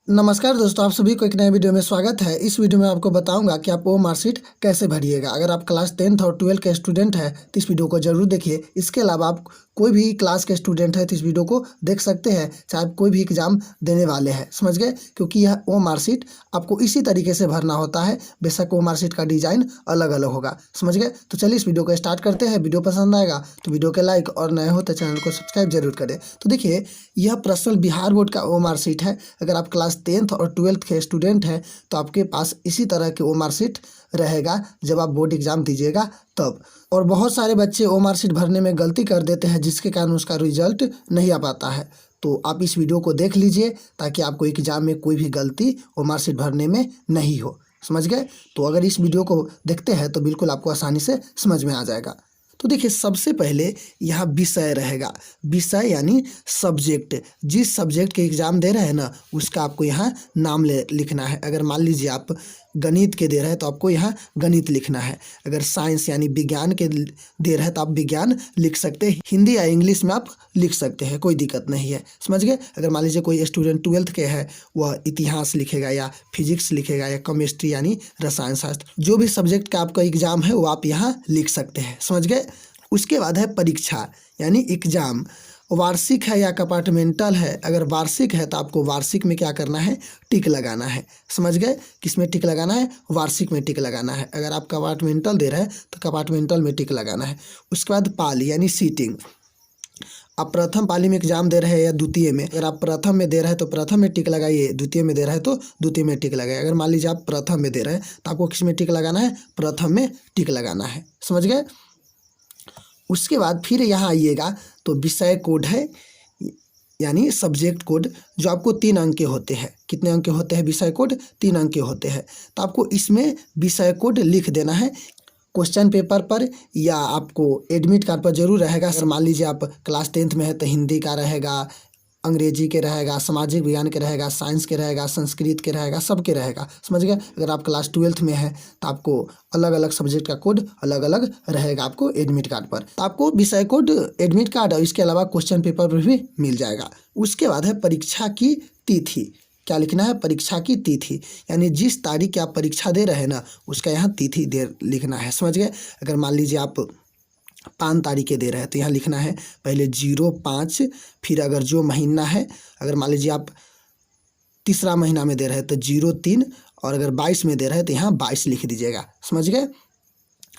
नमस्कार दोस्तों, आप सभी को एक नए वीडियो में स्वागत है। इस वीडियो में आपको बताऊंगा कि आप वो मार्कशीट कैसे भरिएगा। अगर आप क्लास 10th और 12 के स्टूडेंट हैं तो इस वीडियो को जरूर देखिए। इसके अलावा आप कोई भी क्लास के स्टूडेंट है तो इस वीडियो को देख सकते हैं, चाहे आप कोई भी एग्जाम देने वाले हैं, समझ गए। क्योंकि यह वो मार्कशीट आपको इसी तरीके से भरना होता है, बेशक वो मार्कशीट का डिजाइन अलग अलग होगा, समझ गए। तो चलिए इस वीडियो को स्टार्ट करते हैं। वीडियो पसंद आएगा तो वीडियो के लाइक और नए हो तो चैनल को सब्सक्राइब जरूर करें। तो देखिए, यह पर्सनल बिहार बोर्ड का वो मार्कशीट है। अगर आप क्लास 10th और 12th के स्टूडेंट हैं तो आपके पास इसी तरह की वो मार्कशीट रहेगा जब आप बोर्ड एग्जाम दीजिएगा तब। और बहुत सारे बच्चे वो मार्कशीट भरने में गलती कर देते हैं, जिसके कारण उसका रिजल्ट नहीं आ पाता है। तो आप इस वीडियो को देख लीजिए ताकि आपको एग्जाम में कोई भी गलती वो मार्कशीट भरने में नहीं हो, समझ गए। तो अगर इस वीडियो को देखते हैं तो बिल्कुल आपको आसानी से समझ में आ जाएगा। तो देखिए, सबसे पहले यहाँ विषय रहेगा। विषय यानी सब्जेक्ट, जिस सब्जेक्ट के एग्ज़ाम दे रहे हैं ना उसका आपको यहाँ नाम लिखना है। अगर मान लीजिए आप गणित के दे रहे हैं तो आपको यहाँ गणित लिखना है। अगर साइंस यानी विज्ञान के दे रहे हैं तो आप विज्ञान लिख सकते हैं। हिंदी या इंग्लिश में आप लिख सकते हैं, कोई दिक्कत नहीं है, समझ गए। अगर मान लीजिए कोई स्टूडेंट 12th के है, वह इतिहास लिखेगा या फिजिक्स लिखेगा या केमिस्ट्री यानी रसायन शास्त्र, जो भी सब्जेक्ट का आपका एग्जाम है वो आप यहाँ लिख सकते हैं, समझ गए। उसके बाद है परीक्षा यानी एग्जाम। वार्षिक है या कंपार्टमेंटल है। अगर वार्षिक है तो आपको वार्षिक में क्या करना है, टिक लगाना है, समझ गए। किस में टिक लगाना है, वार्षिक में टिक लगाना है। अगर आप कंपार्टमेंटल दे रहे हैं तो कंपार्टमेंटल में टिक लगाना है। उसके बाद पाली यानी सीटिंग। आप प्रथम पाली में एग्जाम दे रहे हैं या द्वितीय में, अगर आप प्रथम में दे रहे हैं तो प्रथम में टिक लगाइए, द्वितीय में दे रहे हैं तो द्वितीय में टिक लगाइए। अगर मान लीजिए आप प्रथम में दे रहे हैं तो आपको किस में टिक लगाना है, प्रथम में टिक लगाना है, समझ गए। उसके बाद फिर यहाँ आइएगा तो विषय कोड है यानी सब्जेक्ट कोड, जो आपको 3 अंक के होते हैं। कितने अंक के होते हैं विषय कोड, 3 अंक के होते हैं। तो आपको इसमें विषय कोड लिख देना है। क्वेश्चन पेपर पर या आपको एडमिट कार्ड पर जरूर रहेगा। अगर मान लीजिए आप क्लास 10th में है तो हिंदी का रहेगा, अंग्रेजी के रहेगा, सामाजिक विज्ञान के रहेगा, साइंस के रहेगा, संस्कृत के रहेगा, सबके रहेगा, समझ गए। अगर आप क्लास 12th में है तो आपको अलग अलग सब्जेक्ट का कोड अलग अलग रहेगा आपको एडमिट कार्ड पर। तो आपको विषय कोड, एडमिट कार्ड और इसके अलावा क्वेश्चन पेपर पर भी मिल जाएगा। उसके बाद है परीक्षा की तिथि। क्या लिखना है, परीक्षा की तिथि, यानी जिस तारीख की आप परीक्षा दे रहे हैं ना उसका यहाँ तिथि दे लिखना है, समझ गए। अगर मान लीजिए आप 5 तारीखें दे रहे हैं तो यहाँ लिखना है पहले 05, फिर अगर जो महीना है, अगर मान लीजिए आप तीसरा महीना में दे रहे हैं तो 03, और अगर 22 में दे रहे हैं तो यहाँ 22 लिख दीजिएगा, समझ गए।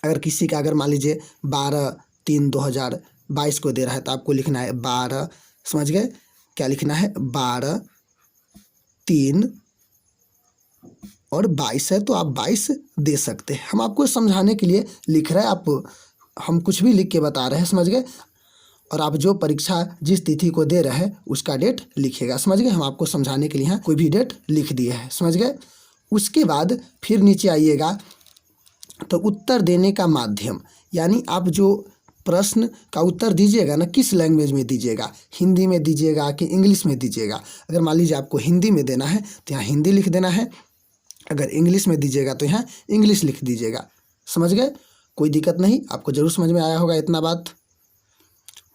अगर किसी का अगर मान लीजिए 12/3/2022 को दे रहा है तो आपको लिखना है 12, समझ गए। क्या लिखना है, 12, 3 और 22 है तो आप 22 दे सकते हैं। हम आपको समझाने के लिए लिख रहे हैं, हम कुछ भी लिख के बता रहे हैं, समझ गए। और आप जो परीक्षा जिस तिथि को दे रहे हैं उसका डेट लिखिएगा, समझ गए। हम आपको समझाने के लिए यहाँ कोई भी डेट लिख दिए हैं, समझ गए। उसके बाद फिर नीचे आइएगा तो उत्तर देने का माध्यम, यानी आप जो प्रश्न का उत्तर दीजिएगा ना किस लैंग्वेज में दीजिएगा, हिंदी में दीजिएगा कि इंग्लिश में दीजिएगा। अगर मान लीजिए आपको हिंदी में देना है तो यहाँ हिंदी लिख देना है। अगर इंग्लिश में दीजिएगा तो यहाँ इंग्लिश लिख दीजिएगा, समझ गए। कोई दिक्कत नहीं, आपको जरूर समझ में आया होगा इतना बात।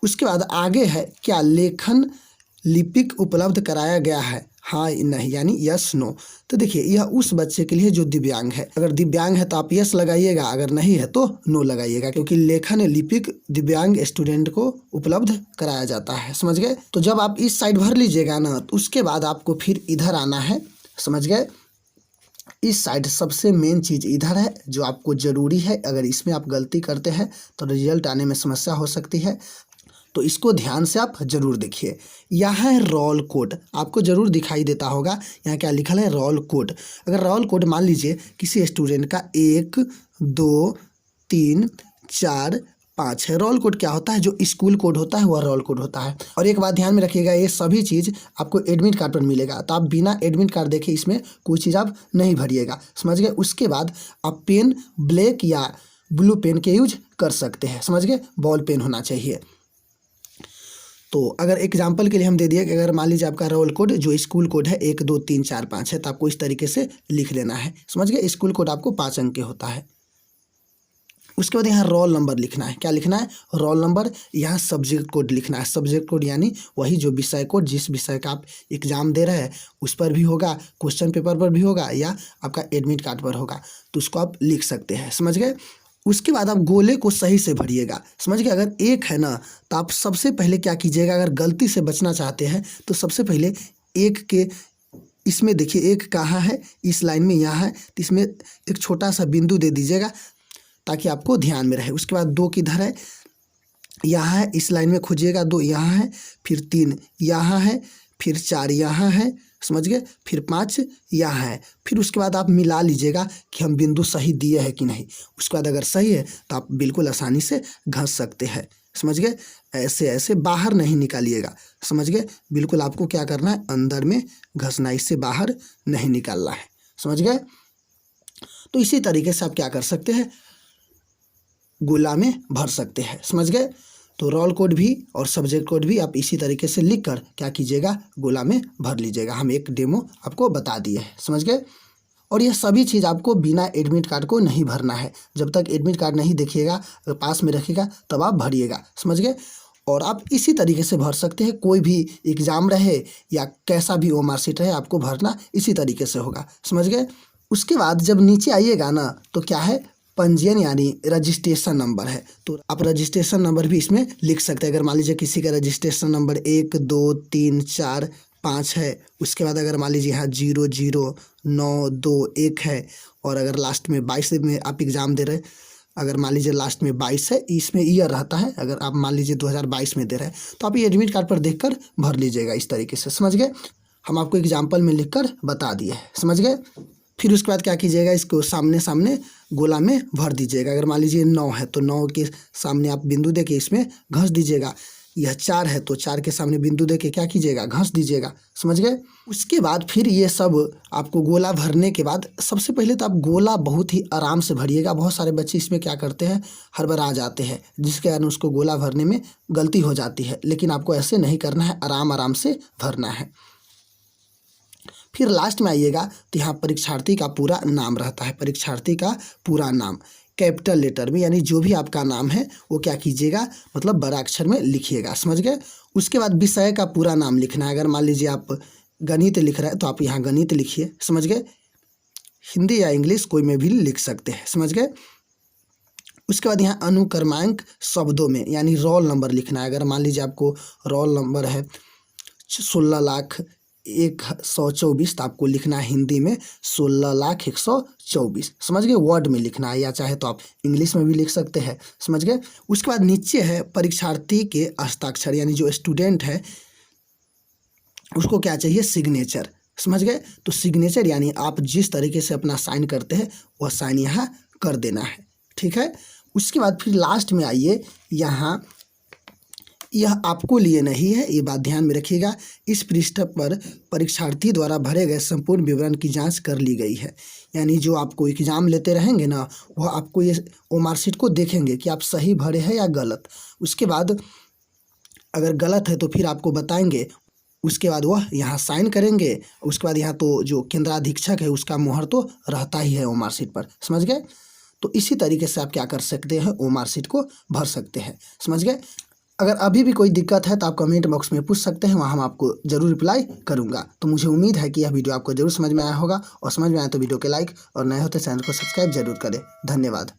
उसके बाद आगे है, क्या लेखन लिपिक उपलब्ध कराया गया है, हाँ नहीं यानी यस नो। तो देखिए, यह उस बच्चे के लिए जो दिव्यांग है। अगर दिव्यांग है तो आप यस लगाइएगा, अगर नहीं है तो नो लगाइएगा, क्योंकि लेखन लिपिक दिव्यांग स्टूडेंट को उपलब्ध कराया जाता है, समझ गए। तो जब आप इस साइड भर लीजिएगा ना तो उसके बाद आपको फिर इधर आना है, समझ गए। इस साइड सबसे मेन चीज़ इधर है जो आपको ज़रूरी है। अगर इसमें आप गलती करते हैं तो रिजल्ट आने में समस्या हो सकती है, तो इसको ध्यान से आप जरूर देखिए। यहाँ है रोल कोड, आपको जरूर दिखाई देता होगा। यहाँ क्या लिखा है, रोल कोड। अगर रोल कोड मान लीजिए किसी स्टूडेंट का 1, 2, 3, 4, 5 है। रोल कोड क्या होता है, जो स्कूल कोड होता है वह रोल कोड होता है। और एक बात ध्यान में रखिएगा, ये सभी चीज़ आपको एडमिट कार्ड पर मिलेगा, तो आप बिना एडमिट कार्ड देखे इसमें कोई चीज़ आप नहीं भरिएगा, समझ गए। उसके बाद आप पेन ब्लैक या ब्लू पेन के यूज कर सकते हैं, समझ गए। बॉल पेन होना चाहिए। तो अगर एग्जाम्पल के लिए हम दे दिए कि अगर मान लीजिए आपका रोल कोड जो स्कूल कोड है 1, 2, 3, 4, 5 है, तो आपको इस तरीके से लिख लेना है, समझ गए। स्कूल कोड आपको 5 अंक के होता है। उसके बाद यहाँ रोल नंबर लिखना है। क्या लिखना है? Roll number. यहाँ सब्जेक्ट कोड लिखना है। सब्जेक्ट कोड यानी वही जो विषय कोड, जिस विषय का आप एग्ज़ाम दे रहे हैं उस पर भी होगा, क्वेश्चन पेपर पर भी होगा या आपका एडमिट कार्ड पर होगा, तो उसको आप लिख सकते हैं। समझ गए? उसके बाद आप गोले को सही से भरिएगा। समझ गए? अगर एक है ना तो आप सबसे पहले क्या कीजिएगा, अगर गलती से बचना चाहते हैं तो सबसे पहले एक के इसमें देखिए, एक कहाँ है, इस लाइन में यहाँ है, तो इसमें एक छोटा सा बिंदु दे दीजिएगा ताकि आपको ध्यान में रहे। उसके बाद 2 किधर है? यहाँ है, इस लाइन में खोजिएगा। 2 यहाँ है, फिर 3 यहाँ है, फिर 4 यहाँ है, समझ गए? फिर 5 यहाँ है। फिर उसके बाद आप मिला लीजिएगा कि हम बिंदु सही दिए हैं कि नहीं। उसके बाद अगर सही है तो आप बिल्कुल आसानी से घस सकते हैं। समझ गए? ऐसे ऐसे बाहर नहीं निकालिएगा। समझ गए? बिल्कुल आपको क्या करना है, अंदर में घसना, इससे बाहर नहीं निकालना है। समझ गए? तो इसी तरीके से आप क्या कर सकते हैं, गोला में भर सकते हैं। समझ गए? तो रोल कोड भी और सब्जेक्ट कोड भी आप इसी तरीके से लिख कर क्या कीजिएगा, गोला में भर लीजिएगा। हम एक डेमो आपको बता दिए हैं। समझ गए? और यह सभी चीज़ आपको बिना एडमिट कार्ड को नहीं भरना है। जब तक एडमिट कार्ड नहीं देखिएगा, अगर पास में रखिएगा तब आप भरिएगा। समझ गए? और आप इसी तरीके से भर सकते हैं। कोई भी एग्ज़ाम रहे या कैसा भी वो मार्कशीट रहे, आपको भरना इसी तरीके से होगा। समझ गए? उसके बाद जब नीचे आइएगा ना तो क्या है, पंजीयन यानी रजिस्ट्रेशन नंबर है, तो आप रजिस्ट्रेशन नंबर भी इसमें लिख सकते हैं। अगर मान लीजिए किसी का रजिस्ट्रेशन नंबर 1 2 3 4 5 है, उसके बाद अगर मान लीजिए यहाँ 0 0 9 2 1 है, और अगर लास्ट में 22 में आप एग्ज़ाम दे रहे हैं, अगर मान लीजिए लास्ट में 22 है, इसमें ईयर रहता है, अगर आप मान लीजिए 2022 में दे रहे हैं तो आप ये एडमिट कार्ड पर देखकर भर लीजिएगा इस तरीके से। समझ गए? हम आपको एग्जाम्पल में लिखकर बता दिए। समझ गए? फिर उसके बाद क्या कीजिएगा, इसको सामने सामने गोला में भर दीजिएगा। अगर मान लीजिए 9 है तो 9 के सामने आप बिंदु दे के इसमें घस दीजिएगा। यह 4 है तो 4 के सामने बिंदु दे के क्या कीजिएगा, घस दीजिएगा। समझ गए? उसके बाद फिर ये सब आपको गोला भरने के बाद सबसे पहले तो आप गोला बहुत ही आराम से भरिएगा। बहुत सारे बच्चे इसमें क्या करते हैं, हड़बड़ा जाते हैं, जिसके कारण उसको गोला भरने में गलती हो जाती है। लेकिन आपको ऐसे नहीं करना है, आराम आराम से भरना है। फिर लास्ट में आइएगा तो यहाँ परीक्षार्थी का पूरा नाम रहता है। परीक्षार्थी का पूरा नाम कैपिटल लेटर में, यानी जो भी आपका नाम है वो क्या कीजिएगा, मतलब बड़ा अक्षर में लिखिएगा। समझ गए? उसके बाद विषय का पूरा नाम लिखना है। अगर मान लीजिए आप गणित लिख रहे हैं तो आप यहाँ गणित लिखिए। समझ गए? हिंदी या इंग्लिश कोई में भी लिख सकते हैं। समझ गए? उसके बाद यहाँ अनुक्रमांक शब्दों में यानी रोल नंबर लिखना है। अगर मान लीजिए आपको रोल नंबर है 16,01,124 तो आपको लिखना है हिंदी में 16,01,124। समझ गए? वर्ड में लिखना है, या चाहे तो आप इंग्लिश में भी लिख सकते हैं। समझ गए? उसके बाद नीचे है परीक्षार्थी के हस्ताक्षर, यानी जो स्टूडेंट है उसको क्या चाहिए, सिग्नेचर। समझ गए? तो सिग्नेचर यानी आप जिस तरीके से अपना साइन करते हैं वह साइन यहाँ कर देना है। ठीक है? उसके बाद फिर लास्ट में आइए, यहाँ यह आपको लिए नहीं है, ये बात ध्यान में रखिएगा। इस पृष्ठ पर परीक्षार्थी द्वारा भरे गए संपूर्ण विवरण की जांच कर ली गई है। यानी जो आपको एग्ज़ाम लेते रहेंगे ना, वह आपको ये वो मार्कशीट को देखेंगे कि आप सही भरे हैं या गलत। उसके बाद अगर गलत है तो फिर आपको बताएंगे। उसके बाद वह यहाँ साइन करेंगे। उसके बाद यहाँ तो जो केंद्राधीक्षक है उसका मुहर तो रहता ही है वो मार्कशीट पर। समझ गए? तो इसी तरीके से आप क्या कर सकते हैं, वो मार्कशीट को भर सकते हैं। समझ गए? अगर अभी भी कोई दिक्कत है तो आप कमेंट बॉक्स में पूछ सकते हैं, वहाँ हम आपको ज़रूर रिप्लाई करूँगा। तो मुझे उम्मीद है कि यह वीडियो आपको ज़रूर समझ में आया होगा, और समझ में आया तो वीडियो के लाइक और नए हो तो चैनल को सब्सक्राइब जरूर करें। धन्यवाद।